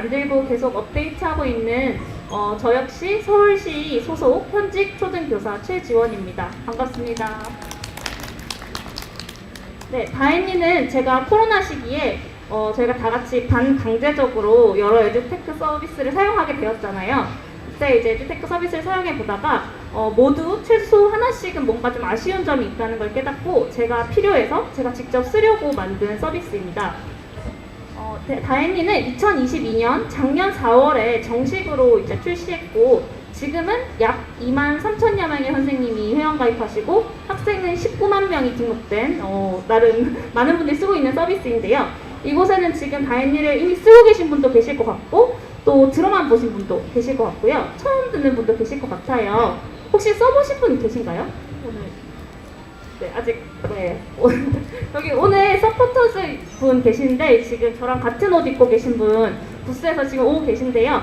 만들고 계속 업데이트하고 있는 저 역시 서울시 소속 현직 초등교사 최지원입니다. 반갑습니다. 네, 다행히는 제가 코로나 시기에 저희가 다 같이 반강제적으로 여러 에듀테크 서비스를 사용하게 되었잖아요. 그때 이제 에듀테크 서비스를 사용해 보다가 모두 최소 하나씩은 뭔가 좀 아쉬운 점이 있다는 걸 깨닫고 제가 필요해서 제가 직접 쓰려고 만든 서비스입니다. 다행히는 2022년 작년 4월에 정식으로 이제 출시했고 지금은 약 23,000여 명의 선생님이 회원가입하시고 학생은 19만 명이 등록된 나름 많은 분들이 쓰고 있는 서비스인데요. 이곳에는 지금 다행히를 이미 쓰고 계신 분도 계실 것 같고 또 들어만 보신 분도 계실 것 같고요. 처음 듣는 분도 계실 것 같아요. 혹시 써보신 분 계신가요? 오늘 네, 아직 네. 여기 오늘 서포터즈 분 계신데 지금 저랑 같은 옷 입고 계신 분 부스에서 지금 오고 계신데요.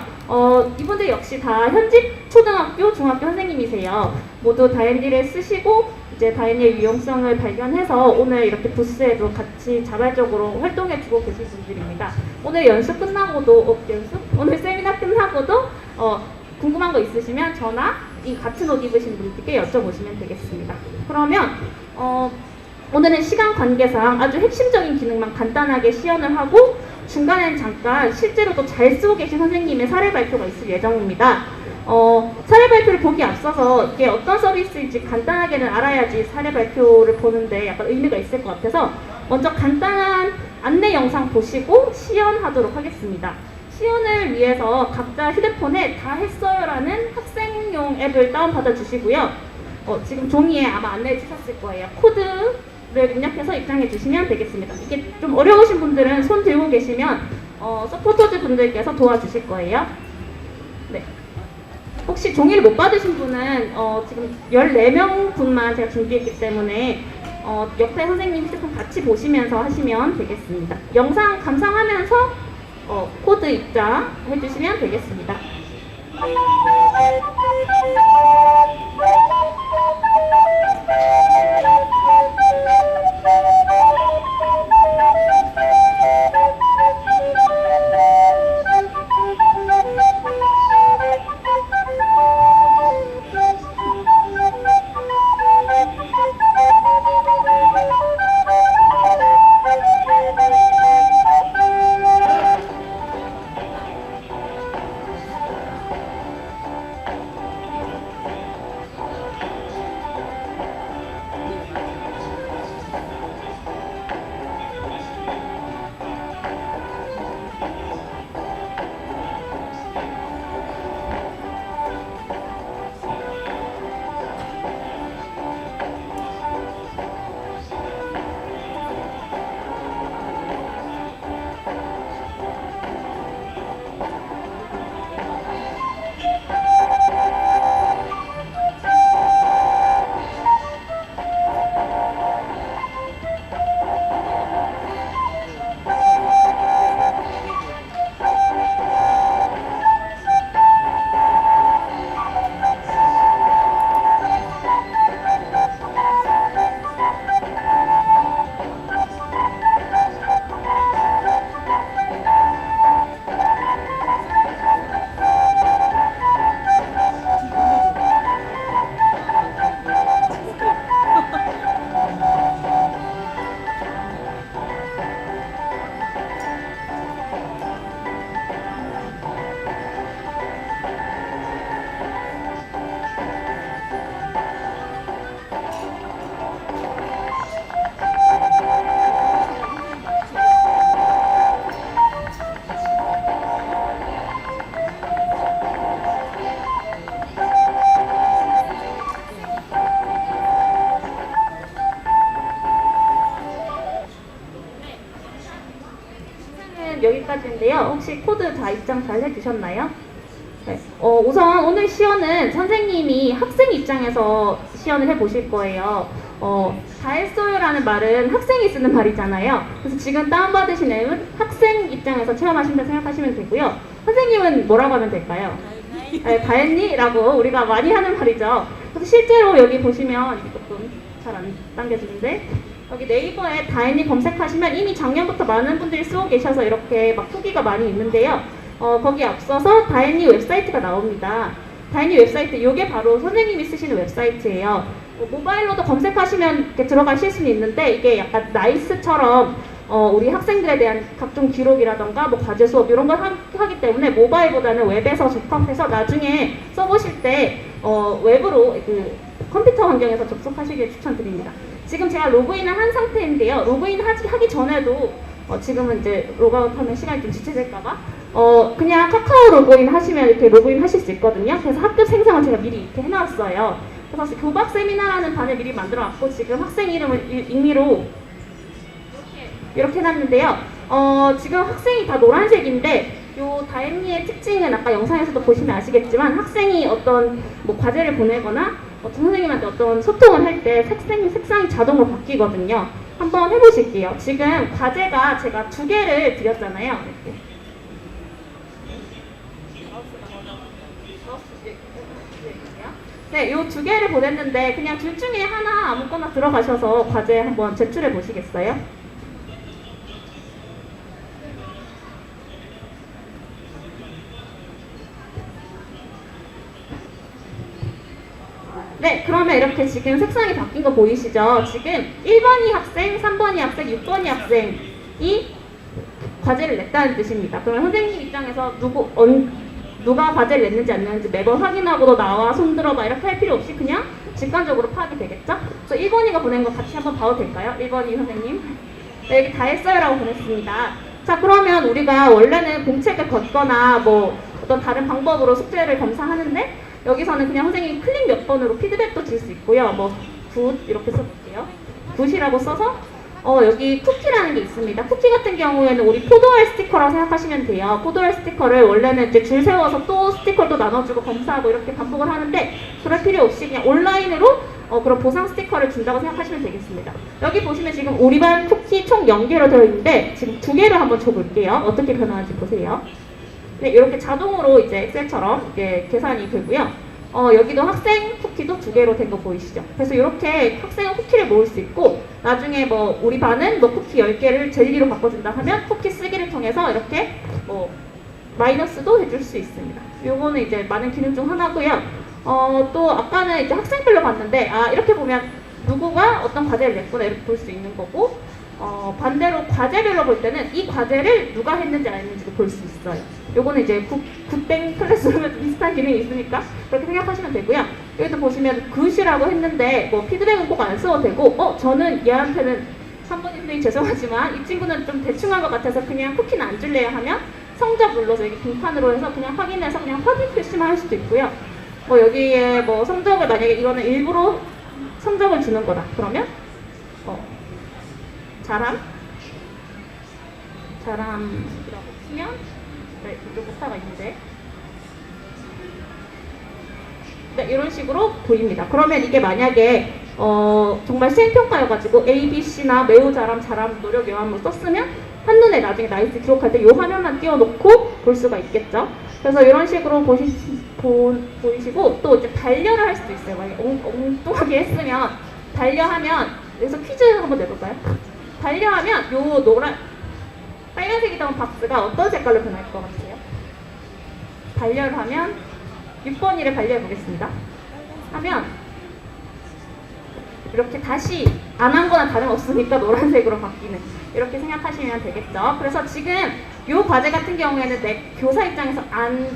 이분들 역시 다 현직 초등학교, 중학교 선생님이세요. 모두 다현디를 쓰시고 이제 다현디의 유용성을 발견해서 오늘 이렇게 부스에도 같이 자발적으로 활동해주고 계신 분들입니다. 오늘 연수 끝나고도 오늘 세미나 끝나고도 궁금한 거 있으시면 저나 이 같은 옷 입으신 분들께 여쭤보시면 되겠습니다. 그러면 오늘은 시간 관계상 아주 핵심적인 기능만 간단하게 시연을 하고 중간에는 잠깐 실제로도 잘 쓰고 계신 선생님의 사례 발표가 있을 예정입니다. 사례 발표를 보기 앞서서 이게 어떤 서비스인지 간단하게는 알아야지 사례 발표를 보는데 약간 의미가 있을 것 같아서 먼저 간단한 안내 영상 보시고 시연하도록 하겠습니다. 시연을 위해서 각자 휴대폰에 다 했어요라는 학생용 앱을 다운받아 주시고요. 지금 종이에 아마 안내해 주셨을 거예요. 코드를 입력해서 입장해 주시면 되겠습니다. 이게 좀 어려우신 분들은 손 들고 계시면 서포터즈 분들께서 도와주실 거예요. 네. 혹시 종이를 못 받으신 분은 지금 14명 분만 제가 준비했기 때문에 옆에 선생님 휴대폰 같이 보시면서 하시면 되겠습니다. 영상 감상하면서 코드 입장 해주시면 되겠습니다. 여기까지인데요. 혹시 코드 다 입장 잘 해주셨나요? 네. 우선 오늘 시연은 선생님이 학생 입장에서 시연을 해보실 거예요. 다 했어요라는 말은 학생이 쓰는 말이잖아요. 그래서 지금 다운받으신 앱은 학생 입장에서 체험하신다 생각하시면 되고요. 선생님은 뭐라고 하면 될까요? 네, 다 했니? 라고 우리가 많이 하는 말이죠. 그래서 실제로 여기 보시면 조금 잘 안 당겨지는데 여기 네이버에 다행히 검색하시면 이미 작년부터 많은 분들이 쓰고 계셔서 이렇게 막 후기가 많이 있는데요. 거기에 앞서서 다행히 웹사이트가 나옵니다. 다행히 웹사이트, 이게 바로 선생님이 쓰시는 웹사이트예요. 모바일로도 검색하시면 이렇게 들어가실 수는 있는데 이게 약간 나이스처럼 우리 학생들에 대한 각종 기록이라던가 뭐 과제 수업 이런 걸 하기 때문에 모바일보다는 웹에서 접합해서 나중에 써보실 때 웹으로 그 컴퓨터 환경에서 접속하시길 추천드립니다. 지금 제가 로그인을 한 상태인데요. 로그인 하기 전에도 지금은 이제 로그아웃하면 시간이 좀 지체될까봐 그냥 카카오 로그인 하시면 이렇게 로그인 하실 수 있거든요. 그래서 학급 생성을 제가 미리 이렇게 해놨어요. 그래서 교박 세미나라는 반을 미리 만들어놨고 지금 학생 이름을 임의로 이렇게 해놨는데요. 지금 학생이 다 노란색인데 요 다행리의 특징은 아까 영상에서도 보시면 아시겠지만 학생이 어떤 뭐 과제를 보내거나 선생님한테 어떤 소통을 할 때 색상이 자동으로 바뀌거든요. 한번 해보실게요. 지금 과제가 제가 2개를 드렸잖아요. 이렇게. 네, 요 2개를 보냈는데 그냥 둘 중에 하나 아무거나 들어가셔서 과제 한번 제출해 보시겠어요? 네, 그러면 이렇게 지금 색상이 바뀐 거 보이시죠? 지금 1번이 학생, 3번이 학생, 6번이 학생이 과제를 냈다는 뜻입니다. 그러면 선생님 입장에서 누가 과제를 냈는지 안 냈는지 매번 확인하고도 나와 손 들어봐 이렇게 할 필요 없이 그냥 직관적으로 파악이 되겠죠? 그래서 1번이가 보낸 거 같이 한번 봐도 될까요? 1번이 선생님. 네, 여기 다 했어요 라고 보냈습니다. 자, 그러면 우리가 원래는 공책을 걷거나 뭐 어떤 다른 방법으로 숙제를 검사하는데 여기서는 그냥 선생님이 클릭 몇 번으로 피드백도 줄 수 있고요. 뭐 굿 이렇게 써볼게요. 굿이라고 써서 여기 쿠키라는 게 있습니다. 쿠키 같은 경우에는 우리 포도알 스티커라고 생각하시면 돼요. 포도알 스티커를 원래는 이제 줄 세워서 또 스티커도 나눠주고 검사하고 이렇게 반복을 하는데 그럴 필요 없이 그냥 온라인으로 그런 보상 스티커를 준다고 생각하시면 되겠습니다. 여기 보시면 지금 우리 반 쿠키 총 0개로 되어 있는데 지금 2개를 한번 줘볼게요. 어떻게 변화하는지 보세요. 네, 이렇게 자동으로 이제 엑셀처럼 이렇게 계산이 되고요. 여기도 학생 쿠키도 2개로 된 거 보이시죠? 그래서 이렇게 학생은 쿠키를 모을 수 있고 나중에 뭐 우리 반은 뭐 쿠키 10개를 젤리로 바꿔준다 하면 쿠키 쓰기를 통해서 이렇게 뭐 마이너스도 해줄 수 있습니다. 요거는 이제 많은 기능 중 하나고요. 또 아까는 이제 학생별로 봤는데 이렇게 보면 누구가 어떤 과제를 냈구나 이렇게 볼 수 있는 거고 반대로 과제별로 볼 때는 이 과제를 누가 했는지 안 했는지도 볼 수 있어요. 요거는 이제 굿땡 클래스룸에도 비슷한 기능이 있으니까 그렇게 생각하시면 되고요. 여기도 보시면 굿이라고 했는데 뭐 피드백은 꼭 안 써도 되고 저는 얘한테는 3번이 선생님 죄송하지만 이 친구는 좀 대충한 것 같아서 그냥 쿠키는 안 줄래요 하면 성적 눌러서 여기 빈칸으로 해서 그냥 확인해서 그냥 확인 표시만 할 수도 있고요. 뭐 여기에 뭐 성적을 만약에 이거는 일부러 성적을 주는 거다 그러면 자람이라고 치면 네, 이쪽 오타가 있는데 네, 이런 식으로 보입니다. 그러면 이게 만약에 정말 수행평가여가지고 A, B, C나 매우 잘함, 노력, 여함을 썼으면 한눈에 나중에 나이스 기록할 때 이 화면만 띄워놓고 볼 수가 있겠죠. 그래서 이런 식으로 보이시고 또 이제 반려를 할 수도 있어요. 만약에 엉뚱하게 했으면 반려하면 여기서 퀴즈 한번 내볼까요? 반려하면 요 빨간색이던 박스가 어떤 색깔로 변할 것 같아요? 반려를 하면 6번이를 반려해 보겠습니다. 하면 이렇게 다시 안 한 거나 다름없으니까 노란색으로 바뀌는 이렇게 생각하시면 되겠죠. 그래서 지금 이 과제 같은 경우에는 내 교사 입장에서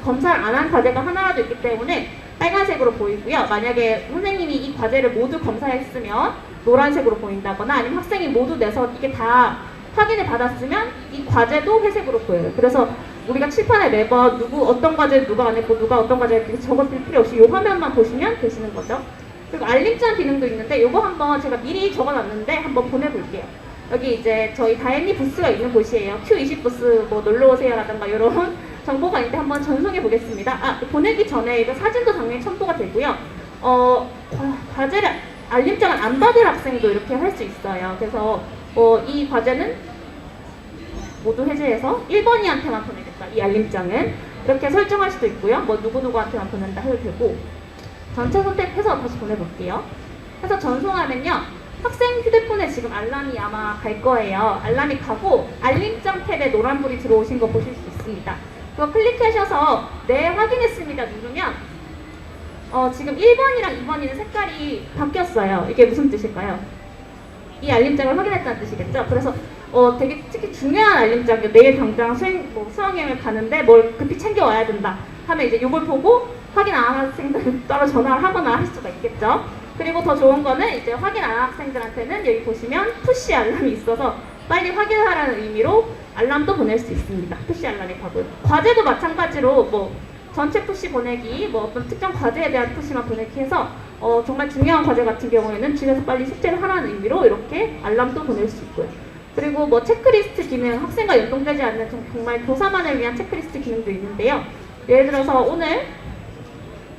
검사를 안 한 과제가 하나라도 있기 때문에 빨간색으로 보이고요. 만약에 선생님이 이 과제를 모두 검사했으면 노란색으로 보인다거나 아니면 학생이 모두 내서 이게 다 확인을 받았으면 이 과제도 회색으로 보여요. 그래서 우리가 칠판에 매번 어떤 과제를 누가 안 했고 누가 어떤 과제를 했고 적어줄 필요 없이 이 화면만 보시면 되시는 거죠. 그리고 알림장 기능도 있는데 이거 한번 제가 미리 적어놨는데 한번 보내볼게요. 여기 이제 저희 다행히 부스가 있는 곳이에요. Q20 부스 뭐 놀러오세요라든가 이런 정보가 있는데 한번 전송해 보겠습니다. 보내기 전에 이거 사진도 당연히 첨부가 되고요. 과제를 알림장을 안 받을 학생도 이렇게 할 수 있어요. 그래서 이 과제는 모두 해제해서 1번이한테만 보내겠다. 이 알림장은 이렇게 설정할 수도 있고요. 뭐 누구누구한테만 보낸다 해도 되고 전체 선택해서 다시 보내볼게요. 해서 전송하면요. 학생 휴대폰에 지금 알람이 아마 갈 거예요. 알람이 가고 알림장 탭에 노란불이 들어오신 거 보실 수 있습니다. 그거 클릭하셔서 네 확인했습니다 누르면 지금 1번이랑 2번이는 색깔이 바뀌었어요. 이게 무슨 뜻일까요? 이 알림장을 확인했다는 뜻이겠죠? 그래서 되게 특히 중요한 알림장이요. 내일 당장 수학여행을 가는데 뭘 급히 챙겨와야 된다 하면 이제 이걸 보고 확인 안 한 학생들은 따로 전화를 하거나 할 수가 있겠죠. 그리고 더 좋은 거는 이제 확인 안 한 학생들한테는 여기 보시면 푸시 알람이 있어서 빨리 확인하라는 의미로 알람도 보낼 수 있습니다. 푸시 알람이 가고요. 과제도 마찬가지로 뭐 전체 푸시 보내기, 뭐 어떤 특정 과제에 대한 푸시만 보내기 해서 정말 중요한 과제 같은 경우에는 집에서 빨리 숙제를 하라는 의미로 이렇게 알람도 보낼 수 있고요. 그리고 뭐 체크리스트 기능, 학생과 연동되지 않는 정말 교사만을 위한 체크리스트 기능도 있는데요. 예를 들어서 오늘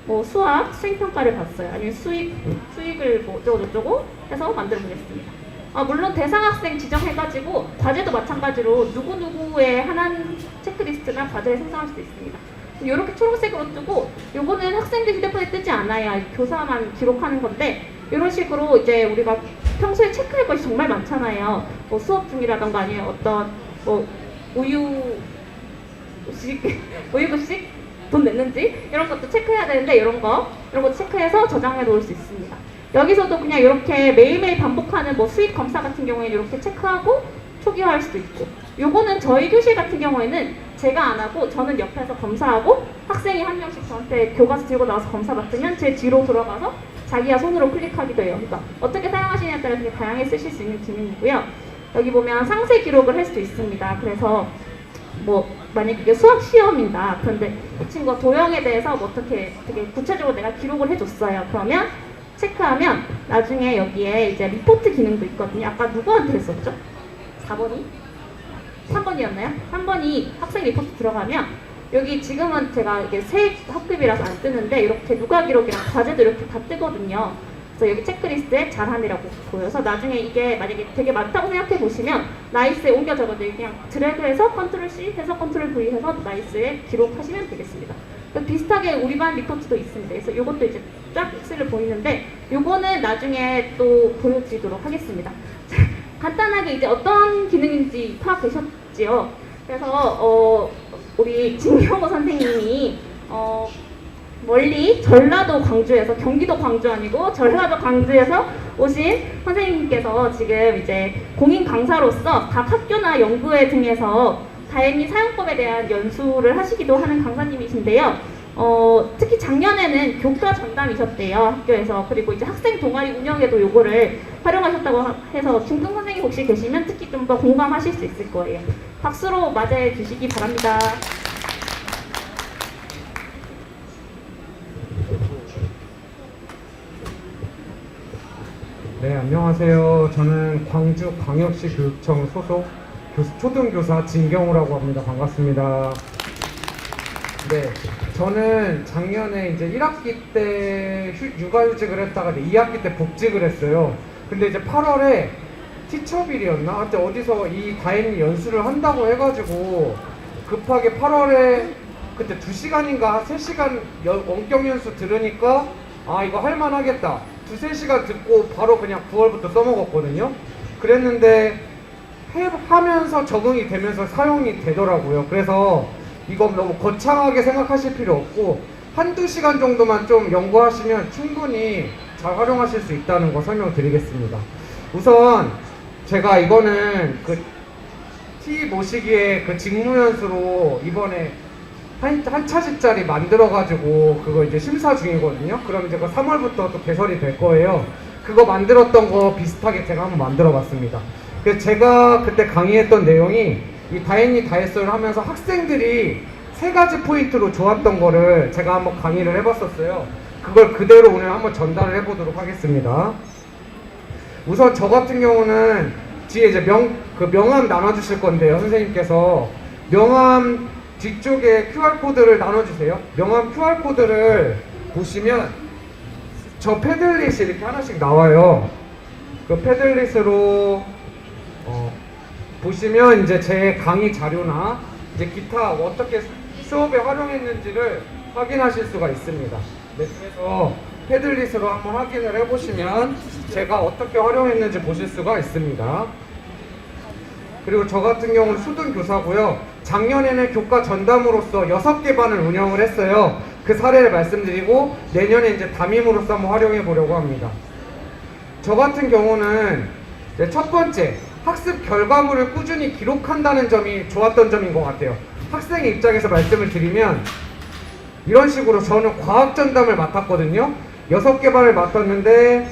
뭐 수학 수익평가를 봤어요. 아니면 수익을 뭐 어쩌고저쩌고 해서 만들어 보겠습니다. 물론 대상 학생 지정해가지고 과제도 마찬가지로 누구누구의 하나는 체크리스트나 과제를 생성할 수도 있습니다. 이렇게 초록색으로 뜨고 요거는 학생들 휴대폰에 뜨지 않아요. 교사만 기록하는 건데 이런 식으로 이제 우리가 평소에 체크할 것이 정말 많잖아요. 뭐 수업 중이라던가 아니면 어떤 뭐 우유급식 돈 냈는지 이런 것도 체크해야 되는데 이런 거 체크해서 저장해 놓을 수 있습니다. 여기서도 그냥 이렇게 매일매일 반복하는 뭐 수익 검사 같은 경우에는 이렇게 체크하고 초기화할 수도 있고, 요거는 저희 교실 같은 경우에는 제가 안 하고 저는 옆에서 검사하고 학생이 한 명씩 저한테 교과서 들고 나와서 검사 받으면 제 뒤로 들어가서 자기가 손으로 클릭하기도 해요. 그러니까 어떻게 사용하시냐에 따라 되게 다양하게 쓰실 수 있는 기능이고요. 여기 보면 상세 기록을 할 수도 있습니다. 그래서 뭐 만약에 이게 수학 시험이다. 그런데 이 친구가 도형에 대해서 뭐 어떻게 되게 구체적으로 내가 기록을 해줬어요. 그러면 체크하면 나중에 여기에 이제 리포트 기능도 있거든요. 아까 누구한테 했었죠? 4번이? 3번이었나요? 3번이 학생 리포트 들어가면 여기 지금은 제가 이게 새 학급이라서 안 뜨는데 이렇게 누가 기록이랑 과제도 이렇게 다 뜨거든요. 그래서 여기 체크리스트에 잘한이라고 보여서 나중에 이게 만약에 되게 많다고 생각해 보시면 나이스에 옮겨 적어도 그냥 드래그해서 컨트롤 C 해서 컨트롤 V 해서 나이스에 기록하시면 되겠습니다. 비슷하게 우리 반 리포트도 있습니다. 그래서 이것도 이제 쫙 엑셀을 보이는데 요거는 나중에 또 보여드리도록 하겠습니다. 간단하게 이제 어떤 기능인지 파악되셨지요? 그래서 우리 진경호 선생님이 멀리 전라도 광주에서, 경기도 광주 아니고 전라도 광주에서 오신 선생님께서 지금 이제 공인 강사로서 각 학교나 연구회 등에서 다행히 사용법에 대한 연수를 하시기도 하는 강사님이신데요. 특히 작년에는 교과 전담이셨대요, 학교에서. 그리고 이제 학생 동아리 운영에도 요거를 활용하셨다고 해서 중등 선생님 혹시 계시면 특히 좀 더 공감하실 수 있을 거예요. 박수로 맞이해 주시기 바랍니다. 네, 안녕하세요. 저는 광주광역시 교육청 소속 초등교사 진경우라고 합니다. 반갑습니다. 네, 저는 작년에 이제 1학기 때 육아휴직을 했다가 이제 2학기 때 복직을 했어요. 근데 이제 8월에 티처빌이었나? 하여튼 어디서 이 다행히 연수를 한다고 해가지고 급하게 8월에 그때 2시간인가 3시간 원격 연수 들으니까 아, 이거 할만하겠다. 2~3시간 듣고 바로 그냥 9월부터 써먹었거든요. 그랬는데 하면서 적응이 되면서 사용이 되더라고요. 그래서 이거 너무 거창하게 생각하실 필요 없고 한두 시간 정도만 좀 연구하시면 충분히 잘 활용하실 수 있다는 거 설명드리겠습니다. 우선 제가 이거는 그 T 모시기에 그 직무연수로 이번에 한 차집짜리 만들어가지고 그거 이제 심사 중이거든요. 그럼 이제 그 3월부터 또 개설이 될 거예요. 그거 만들었던 거 비슷하게 제가 한번 만들어 봤습니다. 그래서 제가 그때 강의했던 내용이 이 다행히 다했어를 하면서 학생들이 3가지 포인트로 좋았던 거를 제가 한번 강의를 해봤었어요. 그걸 그대로 오늘 한번 전달을 해보도록 하겠습니다. 우선 저 같은 경우는 뒤에 이제 명함 나눠주실 건데요. 선생님께서 명함 뒤쪽에 QR코드를 나눠주세요. 명함 QR코드를 보시면 저 패들릿이 이렇게 하나씩 나와요. 그 패들릿으로 보시면 이제 제 강의 자료나 이제 기타 어떻게 수업에 활용했는지를 확인하실 수가 있습니다. 네, 그래서 패들릿으로 한번 확인을 해보시면 제가 어떻게 활용했는지 보실 수가 있습니다. 그리고 저 같은 경우는 수등교사고요. 작년에는 교과 전담으로서 6개 반을 운영을 했어요. 그 사례를 말씀드리고 내년에 이제 담임으로서 한번 활용해 보려고 합니다. 저 같은 경우는 첫 번째, 학습 결과물을 꾸준히 기록한다는 점이 좋았던 점인 것 같아요. 학생의 입장에서 말씀을 드리면 이런 식으로 저는 과학 전담을 맡았거든요. 6개 반을 맡았는데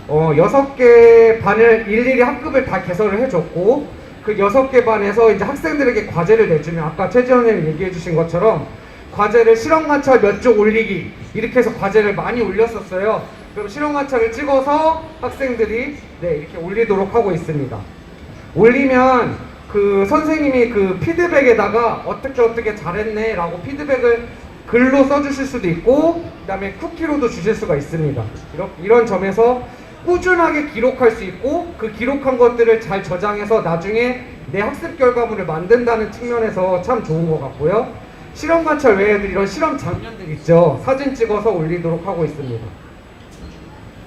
6개 반을 일일이 학급을 다 개설을 해줬고 그 6개 반에서 이제 학생들에게 과제를 내주면 아까 최지원 선생님이 얘기해 주신 것처럼 과제를 실험관찰 몇 쪽 올리기 이렇게 해서 과제를 많이 올렸었어요. 그럼 실험관찰을 찍어서 학생들이 이렇게 올리도록 하고 있습니다. 올리면 그 선생님이 그 피드백에다가 어떻게 잘했네 라고 피드백을 글로 써주실 수도 있고 그 다음에 쿠키로도 주실 수가 있습니다. 이런 점에서 꾸준하게 기록할 수 있고 그 기록한 것들을 잘 저장해서 나중에 내 학습 결과물을 만든다는 측면에서 참 좋은 것 같고요. 실험 관찰 외에도 이런 실험 장면들 있죠. 사진 찍어서 올리도록 하고 있습니다.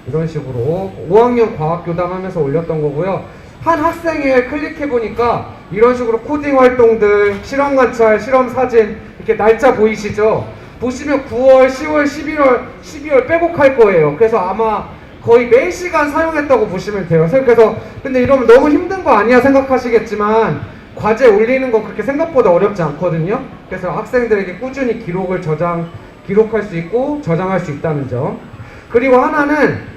이런 식으로 5학년 과학 교담하면서 올렸던 거고요. 한 학생을 클릭해 보니까 이런 식으로 코딩 활동들, 실험 관찰, 실험 사진 이렇게 날짜 보이시죠? 보시면 9월, 10월, 11월, 12월 빼곡할 거예요. 그래서 아마 거의 매시간 사용했다고 보시면 돼요. 그래서 근데 이러면 너무 힘든 거 아니야 생각하시겠지만 과제 올리는 거 그렇게 생각보다 어렵지 않거든요. 그래서 학생들에게 꾸준히 기록할 수 있고 저장할 수 있다는 점. 그리고 하나는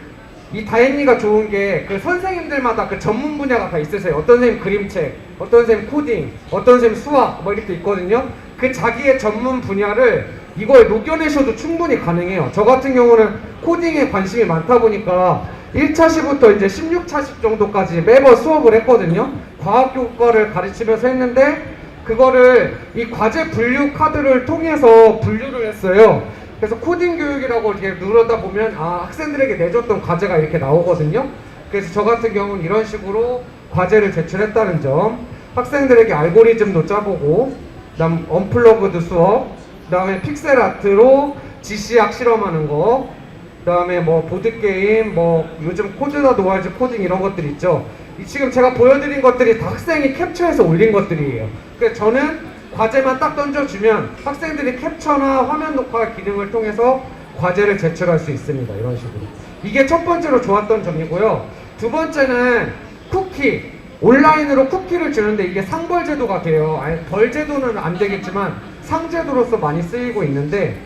이 다행리가 좋은 게 그 선생님들마다 그 전문 분야가 다 있으세요. 어떤 선생님 그림책, 어떤 선생님 코딩, 어떤 선생님 수학 뭐 이렇게 있거든요. 그 자기의 전문 분야를 이거에 녹여내셔도 충분히 가능해요. 저 같은 경우는 코딩에 관심이 많다 보니까 1차시부터 이제 16차시 정도까지 매번 수업을 했거든요. 과학교과를 가르치면서 했는데 그거를 이 과제 분류 카드를 통해서 분류를 했어요. 그래서 코딩 교육이라고 이렇게 누르다 보면 학생들에게 내줬던 과제가 이렇게 나오거든요. 그래서 저 같은 경우는 이런 식으로 과제를 제출했다는 점, 학생들에게 알고리즘도 짜보고, 그다음 언플러그드 수업, 그다음에 픽셀 아트로 지시학 실험하는 거, 그다음에 뭐 보드 게임, 뭐 요즘 코드나 노아즈 코딩 이런 것들 있죠. 지금 제가 보여드린 것들이 다 학생이 캡처해서 올린 것들이에요. 그래서 저는 과제만 딱 던져주면 학생들이 캡처나 화면 녹화 기능을 통해서 과제를 제출할 수 있습니다. 이런 식으로. 이게 첫 번째로 좋았던 점이고요. 두 번째는 쿠키. 온라인으로 쿠키를 주는데 이게 상벌제도가 돼요. 아니, 벌제도는 안 되겠지만 상제도로서 많이 쓰이고 있는데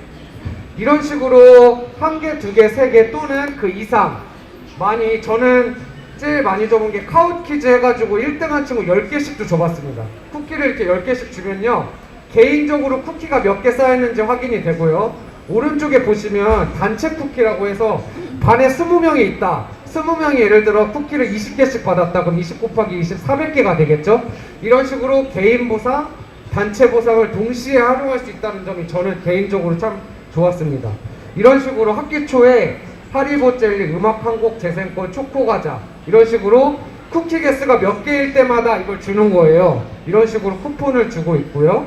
이런 식으로 1개, 2개, 3개 또는 그 이상 저는 제일 많이 줘본 게 카웃 퀴즈 해가지고 1등한 친구 10개씩도 줘봤습니다. 쿠키를 이렇게 10개씩 주면요 개인적으로 쿠키가 몇 개 쌓였는지 확인이 되고요. 오른쪽에 보시면 단체 쿠키라고 해서 반에 20명이 있다. 20명이 예를 들어 쿠키를 20개씩 받았다. 그럼 20 곱하기 20, 400개가 되겠죠? 이런 식으로 개인 보상, 단체 보상을 동시에 활용할 수 있다는 점이 저는 개인적으로 참 좋았습니다. 이런 식으로 학기 초에 하리보 젤리, 음악 한 곡 재생권, 초코 과자 이런 식으로 쿠키 개수가 몇 개일 때마다 이걸 주는 거예요. 이런 식으로 쿠폰을 주고 있고요.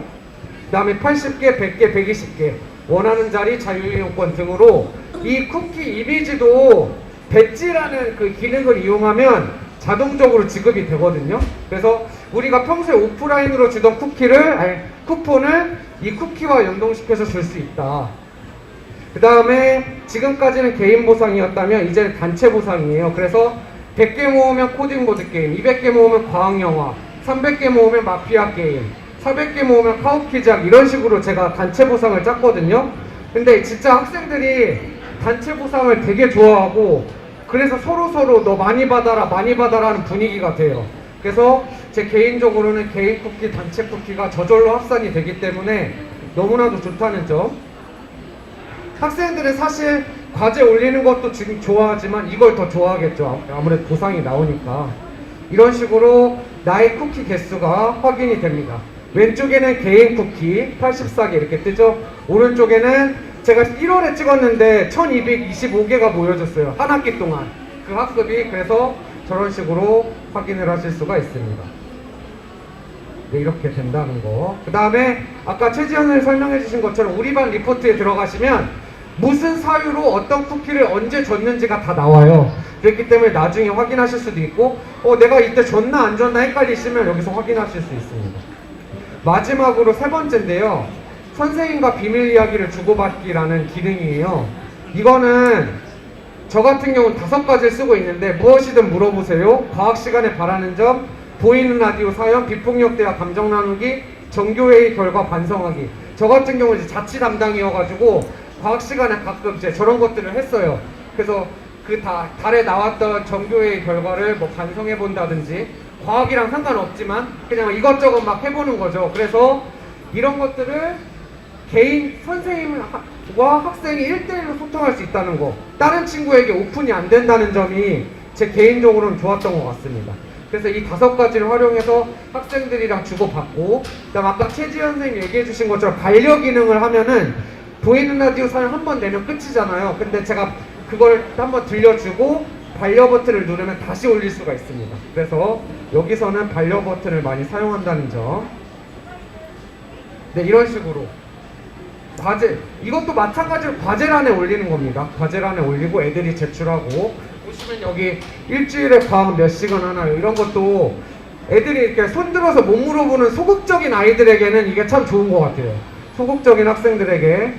그 다음에 80개, 100개, 120개 원하는 자리, 자유이용권 등으로 이 쿠키 이미지도 배지라는 그 기능을 이용하면 자동적으로 지급이 되거든요. 그래서 우리가 평소에 오프라인으로 주던 쿠폰을 이 쿠키와 연동시켜서 줄 수 있다. 그 다음에 지금까지는 개인 보상이었다면 이제는 단체 보상이에요. 그래서 100개 모으면 코딩 보드 게임, 200개 모으면 과학 영화, 300개 모으면 마피아 게임, 400개 모으면 카우 퀴즈학 이런 식으로 제가 단체 보상을 짰거든요. 근데 진짜 학생들이 단체 보상을 되게 좋아하고 그래서 서로 너 많이 받아라 하는 분위기가 돼요. 그래서 제 개인적으로는 개인 쿠키, 단체 쿠키가 저절로 합산이 되기 때문에 너무나도 좋다는 점. 학생들은 사실 과제 올리는 것도 지금 좋아하지만 이걸 더 좋아하겠죠. 아무래도 보상이 나오니까. 이런 식으로 나의 쿠키 개수가 확인이 됩니다. 왼쪽에는 개인 쿠키 84개 이렇게 뜨죠. 오른쪽에는 제가 1월에 찍었는데 1225개가 모여졌어요. 한 학기 동안 그 학급이. 그래서 저런 식으로 확인을 하실 수가 있습니다. 네, 이렇게 된다는 거. 그 다음에 아까 최지현을 설명해 주신 것처럼 우리 반 리포트에 들어가시면 무슨 사유로 어떤 쿠키를 언제 줬는지가 다 나와요. 그렇기 때문에 나중에 확인하실 수도 있고 내가 이때 줬나 안 줬나 헷갈리시면 여기서 확인하실 수 있습니다. 마지막으로 세 번째인데요. 선생님과 비밀 이야기를 주고받기라는 기능이에요. 이거는 저 같은 경우는 5가지를 쓰고 있는데 무엇이든 물어보세요. 과학 시간에 바라는 점, 보이는 라디오 사연, 비폭력 대화 감정 나누기, 정교회의 결과 반성하기. 저 같은 경우는 이제 자치 담당이어가지고 과학 시간에 가끔 이제 저런 것들을 했어요. 그래서 그 달에 나왔던 정교회의 결과를 뭐 반성해 본다든지 과학이랑 상관없지만 그냥 이것저것 막 해보는 거죠. 그래서 이런 것들을 개인 선생님과 학생이 1대1로 소통할 수 있다는 거, 다른 친구에게 오픈이 안 된다는 점이 제 개인적으로는 좋았던 것 같습니다. 그래서 이 5가지를 활용해서 학생들이랑 주고받고, 그다음 아까 최지현 선생님 얘기해 주신 것처럼 반려 기능을 하면은 보이는 라디오 사연 한 번 내면 끝이잖아요. 근데 제가 그걸 한번 들려주고 반려 버튼을 누르면 다시 올릴 수가 있습니다. 그래서 여기서는 반려 버튼을 많이 사용한다는 점. 네, 이런 식으로 과제, 이것도 마찬가지로 과제란에 올리는 겁니다. 과제란에 올리고 애들이 제출하고, 보시면 여기 일주일에 과학 몇 시간 하나요? 이런 것도 애들이 이렇게 손들어서 못 물어보는 소극적인 아이들에게는 이게 참 좋은 것 같아요. 소극적인 학생들에게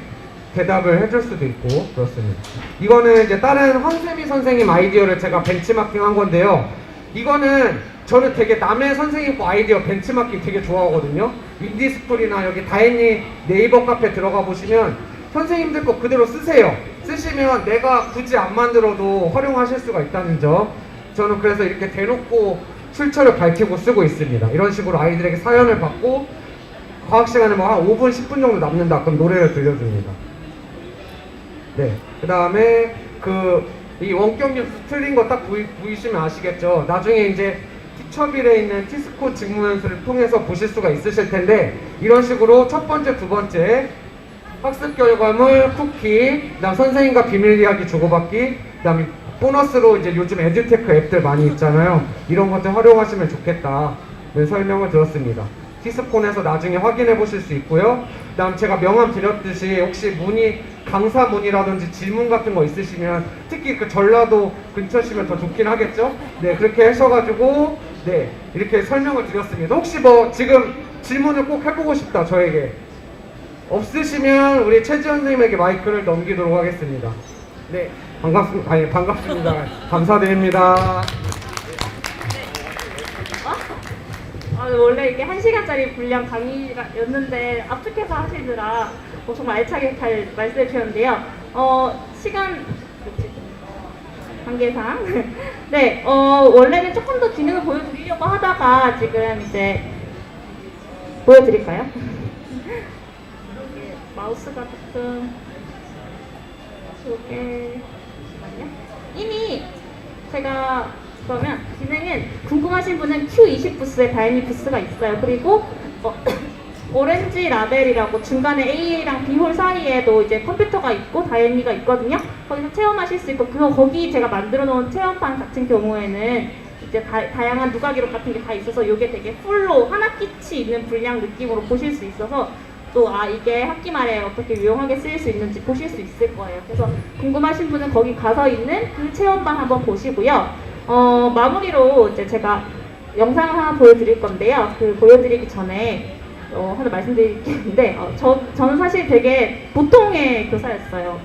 대답을 해줄 수도 있고 그렇습니다. 이거는 이제 다른 황세미 선생님 아이디어를 제가 벤치마킹 한 건데요. 이거는 저는 되게 남의 선생님 거 아이디어 벤치마킹 되게 좋아하거든요. 인디스쿨이나 여기 다혜니 네이버 카페 들어가 보시면 선생님들 거 그대로 쓰세요. 쓰시면 내가 굳이 안 만들어도 활용하실 수가 있다는 점. 저는 그래서 이렇게 대놓고 출처를 밝히고 쓰고 있습니다. 이런 식으로 아이들에게 사연을 받고 과학 시간에 뭐 한 5분, 10분 정도 남는다. 그럼 노래를 들려줍니다. 네. 그 다음에 이 원격 뉴스 틀린 거 딱 보이시면 아시겠죠? 나중에 이제 티처빌에 있는 티스코 직무 연수를 통해서 보실 수가 있으실 텐데, 이런 식으로 첫 번째, 두 번째 학습 결과물, 쿠키, 그다음 선생님과 비밀 이야기 주고받기, 그다음에 보너스로 이제 요즘 에듀테크 앱들 많이 있잖아요. 이런 것들 활용하시면 좋겠다. 네, 설명을 들었습니다. 티스콘에서 나중에 확인해 보실 수 있고요. 그다음 제가 명함 드렸듯이 혹시 강사 문의라든지 질문 같은 거 있으시면, 특히 그 전라도 근처시면 더 좋긴 하겠죠? 네, 그렇게 하셔가지고 네, 이렇게 설명을 드렸습니다. 혹시 뭐 지금 질문을 꼭 해보고 싶다 저에게 없으시면 우리 최지현 선생님에게 마이크를 넘기도록 하겠습니다. 네, 반갑습니다. 감사드립니다. 원래 이게 1시간짜리 분량 강의였는데 압축해서 하시느라 정말 알차게 잘 말씀해 주셨는데요. 시간 관계상 네, 원래는 조금 더 기능을 보여드리려고 하다가 지금 이제 보여드릴까요? 마우스가 조금 이렇게 잠깐만요. 이미 제가 그러면 기능은 궁금하신 분은 Q20 부스에 다이니 부스가 있어요. 그리고 오렌지 라벨이라고 중간에 A랑 B홀 사이에도 이제 컴퓨터가 있고 다이니가 있거든요. 거기서 체험하실 수 있고, 거기 제가 만들어 놓은 체험판 같은 경우에는 이제 다양한 누가 기록 같은 게 다 있어서 이게 되게 풀로 한 학기치 있는 분량 느낌으로 보실 수 있어서 또 이게 학기 말에 어떻게 유용하게 쓰일 수 있는지 보실 수 있을 거예요. 그래서 궁금하신 분은 거기 가서 있는 그 체험판 한번 보시고요. 마무리로 이제 제가 영상을 하나 보여드릴 건데요. 보여드리기 전에 하나 말씀드릴 게 있는데, 저는 사실 되게 보통의 교사였어요.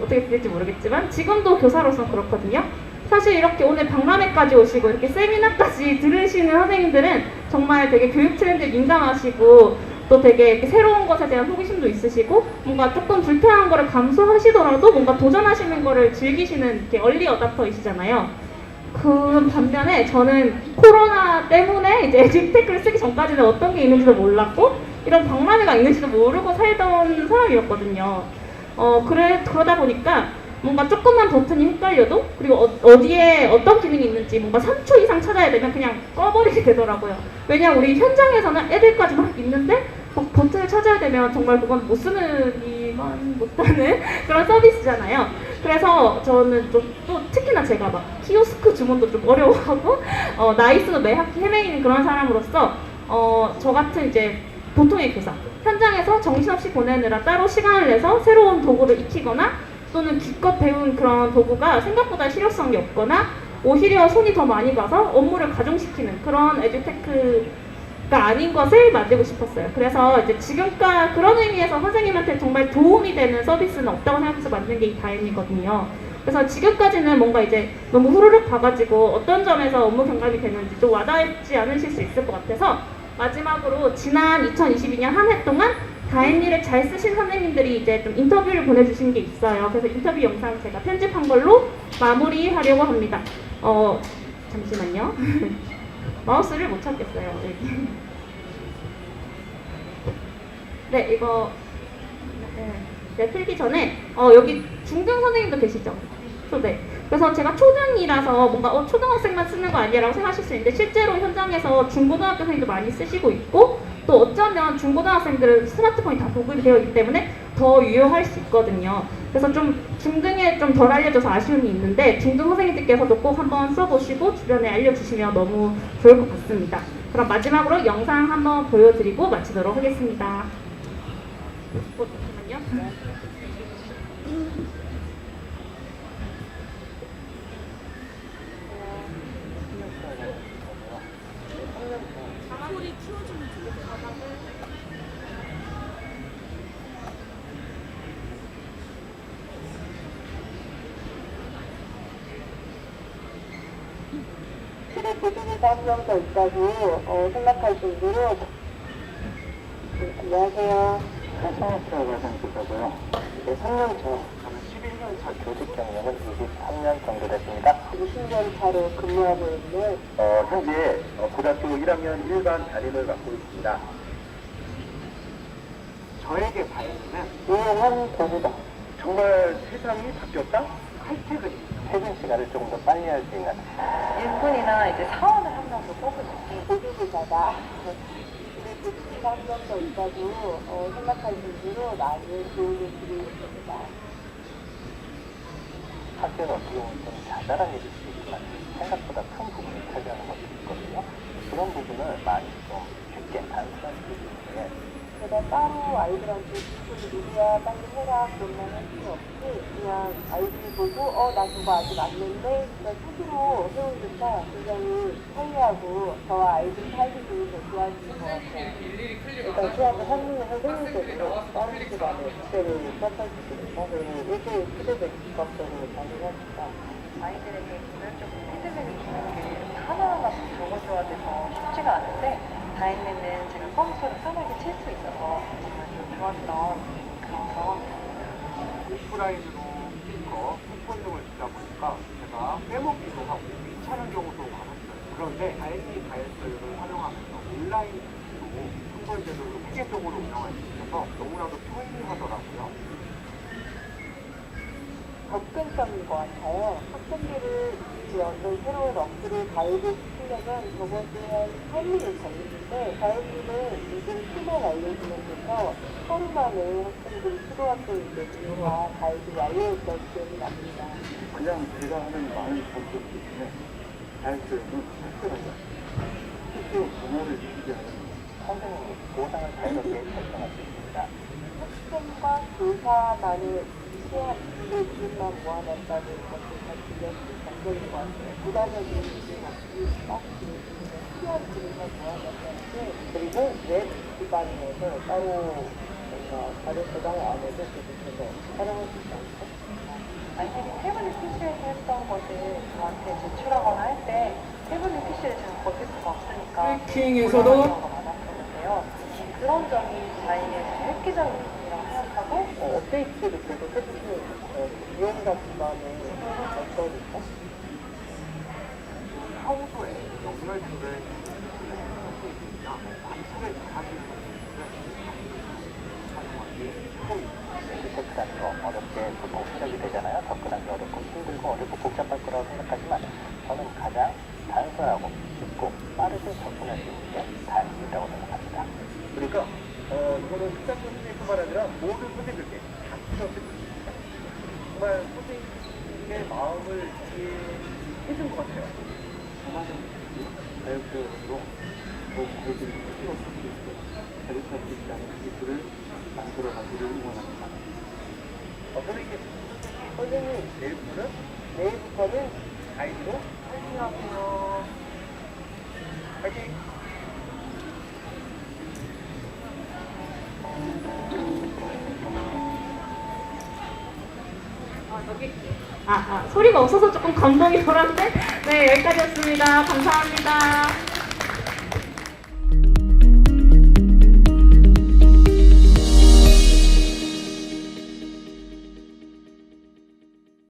어떻게 될지 모르겠지만 지금도 교사로서는 그렇거든요. 사실 이렇게 오늘 박람회까지 오시고 이렇게 세미나까지 들으시는 선생님들은 정말 되게 교육 트렌드에 민감하시고 또 되게 이렇게 새로운 것에 대한 호기심도 있으시고 뭔가 조금 불편한 거를 감수하시더라도 뭔가 도전하시는 거를 즐기시는 이렇게 얼리 어답터이시잖아요. 그 반면에 저는 코로나 때문에 이제 에듀테크를 쓰기 전까지는 어떤 게 있는지도 몰랐고 이런 박람회가 있는지도 모르고 살던 사람이었거든요. 그러다 보니까 뭔가 조금만 버튼이 헷갈려도, 그리고 어디에 어떤 기능이 있는지 뭔가 3초 이상 찾아야 되면 그냥 꺼버리게 되더라고요. 왜냐 우리 현장에서는 애들까지 막 있는데 버튼을 찾아야 되면 정말 그건 못 쓰는 이만 못하는 그런 서비스잖아요. 그래서 저는 또 특히나 제가 막 키오스크 주문도 좀 어려워하고 나이스도 매 학기 헤매이는 그런 사람으로서 저 같은 이제 보통의 교사, 현장에서 정신없이 보내느라 따로 시간을 내서 새로운 도구를 익히거나 또는 기껏 배운 그런 도구가 생각보다 실용성이 없거나 오히려 손이 더 많이 가서 업무를 가중시키는 그런 에듀테크 아닌 것을 만들고 싶었어요. 그래서 이제 지금까지 그런 의미에서 선생님한테 정말 도움이 되는 서비스는 없다고 생각해서 만든 게 이 다인이거든요. 그래서 지금까지는 뭔가 이제 너무 후루룩 봐가지고 어떤 점에서 업무 경감이 되는지 좀 와닿지 않으실 수 있을 것 같아서 마지막으로 지난 2022년 한 해 동안 다인리를 잘 쓰신 선생님들이 이제 좀 인터뷰를 보내주신 게 있어요. 그래서 인터뷰 영상 제가 편집한 걸로 마무리하려고 합니다. 잠시만요. 마우스를 못 찾겠어요. 여기. 네, 이거 네, 필기 전에 여기 중등 선생님도 계시죠? 네. 그래서 제가 초등이라서 뭔가 초등학생만 쓰는 거 아니라고 생각하실 수 있는데 실제로 현장에서 중고등학교 선생님도 많이 쓰시고 있고 또 어쩌면 중고등학생들은 스마트폰이 다 도급이 되어 있기 때문에 더 유용할 수 있거든요. 그래서 좀 중등에 좀 덜 알려져서 아쉬움이 있는데 중등 선생님들께서도 꼭 한번 써보시고 주변에 알려주시면 너무 좋을 것 같습니다. 그럼 마지막으로 영상 한번 보여드리고 마치도록 하겠습니다. 잠깐만요. 기준이 3년 더 있다고 생각할 정도로. 안녕하세요. 성악과 말씀드리고요. 3년 차, 저는 11년 차 교직 경력은 23년 정도 됐습니다. 20년 차로 근무하고 있는 현재 고등학교 1학년 일반 담임을 맡고 있습니다. 저에게 다행히는 유용한 도구다. 정말 세상이 바뀌었다? 칼퇴근입니다. 퇴근 시간을 조금 더 빨리 할 수 있는 일꾼이나 이제 사원을 한 명 더 뽑으셨지. 보조교사다. 기준이 3년 더 있다고 생각할 정도로 많은 도움을 드리고 있습니다. 학교는 어떻게 보면 좀 자잘한 일일 수 있지만 생각보다 큰 부분을 차지하는 것도 있거든요. 그런 부분을 많이 좀 쉽게 단순할 수 있는데 제가 따로 아이들한테 누구야 빨리 해라 그런 말 할 필요 없이 그냥 아이들이 보고 나 그거 아직 안 했는데 그냥 스스로 해오니까 굉장히 편리하고 저와 아이들 살기도 더 좋아지는 것 같아요. 일단 수업을 하는 선생님께서 다른 시간에 주제를 수업할 수 있으니까 저는 일주일 피드백 적극적으로 가능하니까 아이들에게 개별적으로 피드백을 주는 게 하나하나 적어줘야 돼서 쉽지가 않은데 다행히는 제가 컴퓨터를 편하게 칠 수 있어서 정말 좀 좋았던 그런 경험이었어요. 오프라인으로 스피커, 폰등을 주다 보니까 제가 빼먹기도 하고 귀찮은 경우도 많았어요. 그런데 다행히 다이어트를 활용하면서 온라인 로 한번 제도로 체계적으로 운영할 수 있어서 너무나도 편리하더라고요. 접근성인 것 같아요. 학생들을 이 어떤 새로운 업들을 가이드 시키려면 적어도 한 3일을 걸리는데 자연스는 이들을 팀을 알려주면서 하루만에 학생들이 초등학교인 때문에 가이드 완료했던 기억이 납니다. 그냥 제가 하는 많은 공부들 때문에 다이어트는 특별하게 스스로 문화를 지키게 하는 선생님이 보상을 자유롭게 결정할 수 있습니다. 학생과 교사만의 시간을 기준만 모아놨다는 것을 잘 들렸을 정도인 것 같아요. 부가적인 기준 없이 딱 필요한 기준만 모아놨다는 게 그리고 웹 기반에서 따로 뭔가 다른 저장 안 해도 계속해서 촬영할 수 있지 않을까? 아이들이 태블릿 PC에서 했던 것을 저한테 제출하거나 할 때 태블릿 PC를 제가 버틸 수가 없으니까 해킹에서도 곤란한 경우가 많았었는데요. 그런 점이 다행히 획기적인 부분이라고 생각하고 업데이트를 계속 해주시는 유형자 기반의 어떠니까? 평소에 연결줄을 할수 있으니까 관찰을 잘하시는 분들은 사용하기 처음입니다. 리서치라는 거 어렵게 보통 시작이 되잖아요. 접근하기 어렵고 힘들고 어렵고 복잡할 거라고 생각하지만 저는 가장 단순하고 쉽고 빠르게 접근할 수 있는 게 다행이라고 생각합니다. 그러니까 이거는 특단교 선생님뿐만 아니라 모든 선생님들께 다 필요합니다. 정말 선생님의 마음을 이해해준 것 같아요. 저만의 자율적으로 저희들이 필요 없을 수 있게 자립할 수 있다는 기술을 만들어가기를 응원합니다. 선생님, 내일부터는? 내일부터는 아이디로 안녕하세요. 파이팅! 여기. 소리가 없어서 조금 감동이 덜한데? 네, 여기까지였습니다. 감사합니다.